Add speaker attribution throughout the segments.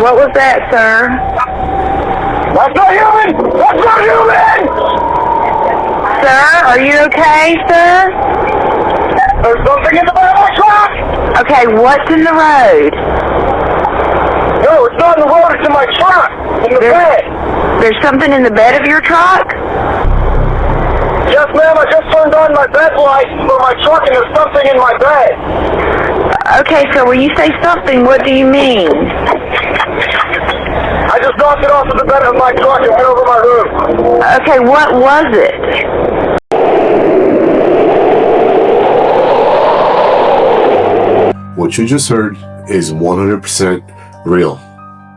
Speaker 1: What was that, sir?
Speaker 2: That's not human! That's not human!
Speaker 1: Sir, are you okay, sir?
Speaker 2: There's something in the back of my truck!
Speaker 1: Okay, what's in the road?
Speaker 2: No, it's not in the road, it's in my truck! In the bed!
Speaker 1: There's something in the bed of your truck?
Speaker 2: Yes, ma'am, I just turned on my bed light for my truck and there's something in my bed.
Speaker 1: Okay, so when you say something, what do you mean?
Speaker 2: I just knocked it off of the bed of my truck and went over my roof.
Speaker 1: Okay, what was it?
Speaker 3: What you just heard is 100% real.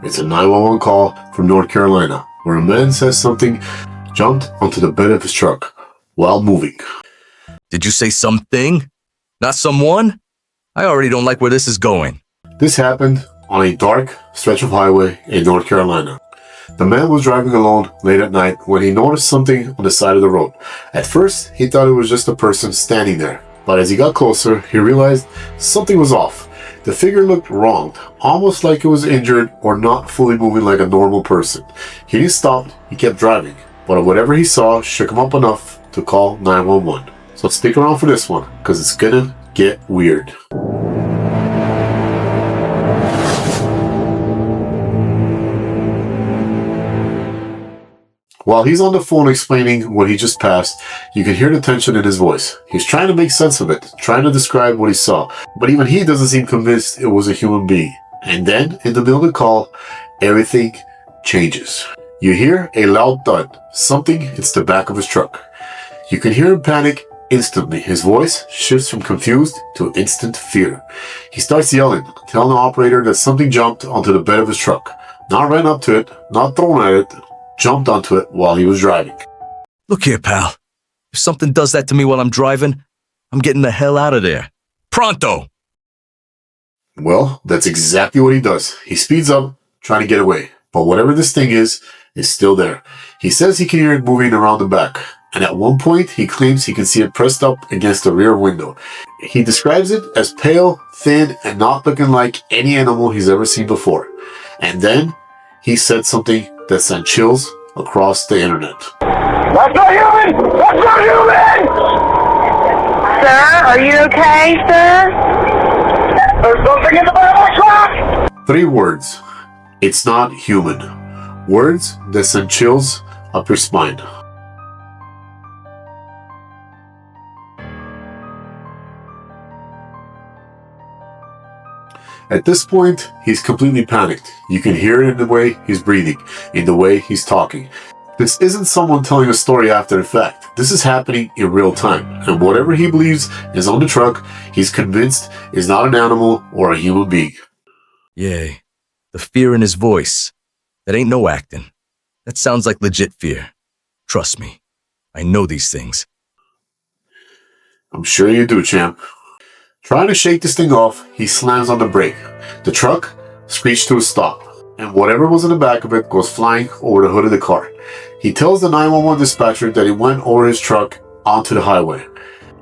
Speaker 3: It's a 911 call from North Carolina where a man says something jumped onto the bed of his truck while moving.
Speaker 4: Did you say something? Not someone? I already don't like where this is going.
Speaker 3: This happened on a dark stretch of highway in North Carolina. The man was driving alone late at night when he noticed something on the side of the road. At first, he thought it was just a person standing there, but as he got closer, he realized something was off. The figure looked wrong, almost like it was injured or not fully moving like a normal person. He didn't stop, he kept driving, but whatever he saw shook him up enough to call 911. So stick around for this one, because it's gonna get weird. While he's on the phone explaining what he just passed, you can hear the tension in his voice. He's trying to make sense of it, trying to describe what he saw, but even he doesn't seem convinced it was a human being. And then, in the middle of the call, everything changes. You hear a loud thud. Something hits the back of his truck. You can hear him panic instantly. His voice shifts from confused to instant fear. He starts yelling, telling the operator that something jumped onto the bed of his truck. Not ran up to it, not thrown at it, jumped onto it while he was driving.
Speaker 4: Look here, pal. If something does that to me while I'm driving, I'm getting the hell out of there. Pronto!
Speaker 3: Well, that's exactly what he does. He speeds up, trying to get away. But whatever this thing is still there. He says he can hear it moving around the back. And at one point, he claims he can see it pressed up against the rear window. He describes it as pale, thin, and not looking like any animal he's ever seen before. And then, he said something that sent chills across the internet.
Speaker 2: That's not human! That's not human!
Speaker 1: Sir, are you okay, sir?
Speaker 2: There's something in the back of my truck!
Speaker 3: 3 words. It's not human. Words that send chills up your spine. At this point, he's completely panicked. You can hear it in the way he's breathing, in the way he's talking. This isn't someone telling a story after the fact. This is happening in real time. And whatever he believes is on the truck, he's convinced is not an animal or a human being.
Speaker 4: Yay. The fear in his voice. That ain't no acting. That sounds like legit fear. Trust me. I know these things.
Speaker 3: I'm sure you do, champ. Trying to shake this thing off, he slams on the brake. The truck screeched to a stop, and whatever was in the back of it goes flying over the hood of the car. He tells the 911 dispatcher that he went over his truck onto the highway.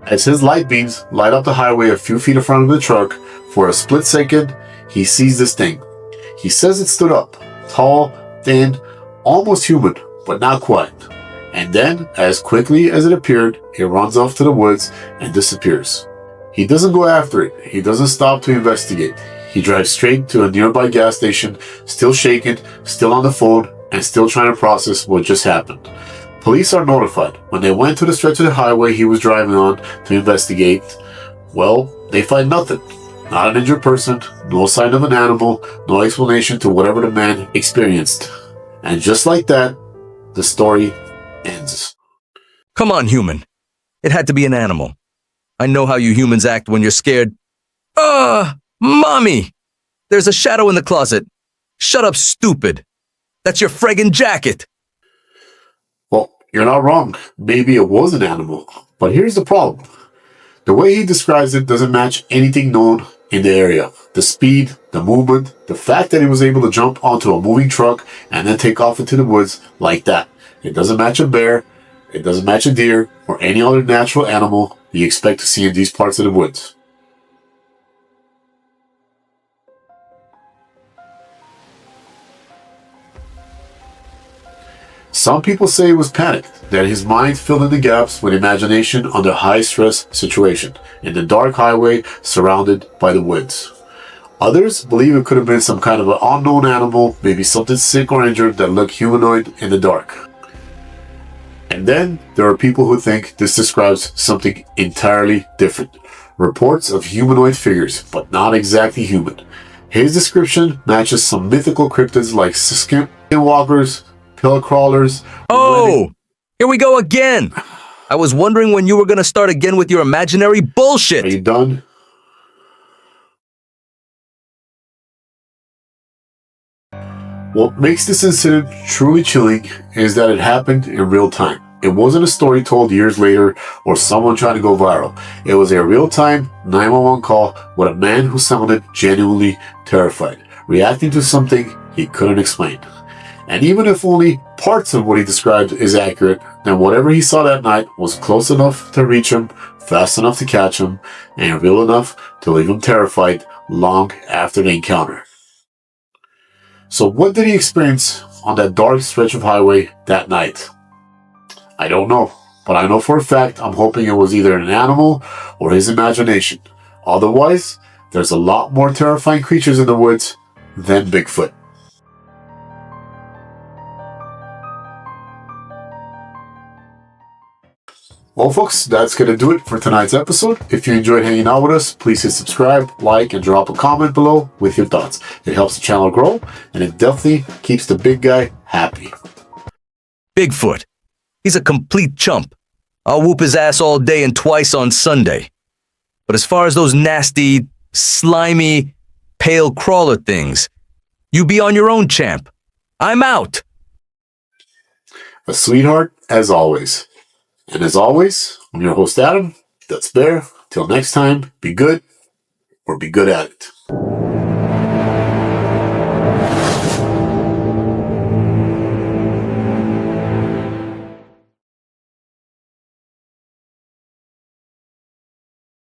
Speaker 3: As his light beams light up the highway a few feet in front of the truck, for a split second, he sees this thing. He says it stood up, tall, thin, almost human, but not quite. And then, as quickly as it appeared, it runs off to the woods and disappears. He doesn't go after it. He doesn't stop to investigate. He drives straight to a nearby gas station, still shaken, still on the phone, and still trying to process what just happened. Police are notified. When they went to the stretch of the highway he was driving on to investigate, well, they find nothing. Not an injured person, no sign of an animal, no explanation to whatever the man experienced. And just like that, the story ends.
Speaker 4: Come on, human. It had to be an animal. I know how you humans act when you're scared. Mommy! There's a shadow in the closet. Shut up, stupid. That's your friggin' jacket.
Speaker 3: Well, you're not wrong. Maybe it was an animal. But here's the problem. The way he describes it doesn't match anything known in the area. The speed, the movement, the fact that he was able to jump onto a moving truck and then take off into the woods like that. It doesn't match a bear. It doesn't match a deer or any other natural animal you expect to see in these parts of the woods. Some people say it was panic, that his mind filled in the gaps with imagination under high-stress situation, in the dark highway surrounded by the woods. Others believe it could have been some kind of an unknown animal, maybe something sick or injured that looked humanoid in the dark. And then there are people who think this describes something entirely different. Reports of humanoid figures, but not exactly human. His description matches some mythical cryptids like skinwalkers, pill crawlers.
Speaker 4: Oh, here we go again. I was wondering when you were going to start again with your imaginary bullshit.
Speaker 3: Are you done? What makes this incident truly chilling is that it happened in real time. It wasn't a story told years later or someone trying to go viral. It was a real-time 911 call with a man who sounded genuinely terrified, reacting to something he couldn't explain. And even if only parts of what he described is accurate, then whatever he saw that night was close enough to reach him, fast enough to catch him, and real enough to leave him terrified long after the encounter. So what did he experience on that dark stretch of highway that night? I don't know, but I know for a fact I'm hoping it was either an animal or his imagination. Otherwise, there's a lot more terrifying creatures in the woods than Bigfoot. Well, folks, that's going to do it for tonight's episode. If you enjoyed hanging out with us, please hit subscribe, like, and drop a comment below with your thoughts. It helps the channel grow, and it definitely keeps the big guy happy.
Speaker 4: Bigfoot. He's a complete chump. I'll whoop his ass all day and twice on Sunday. But as far as those nasty, slimy, pale crawler things, you be on your own, champ. I'm out.
Speaker 3: A sweetheart, as always. And as always, I'm your host, Adam. That's Bear. Till next time, be good or be good at it.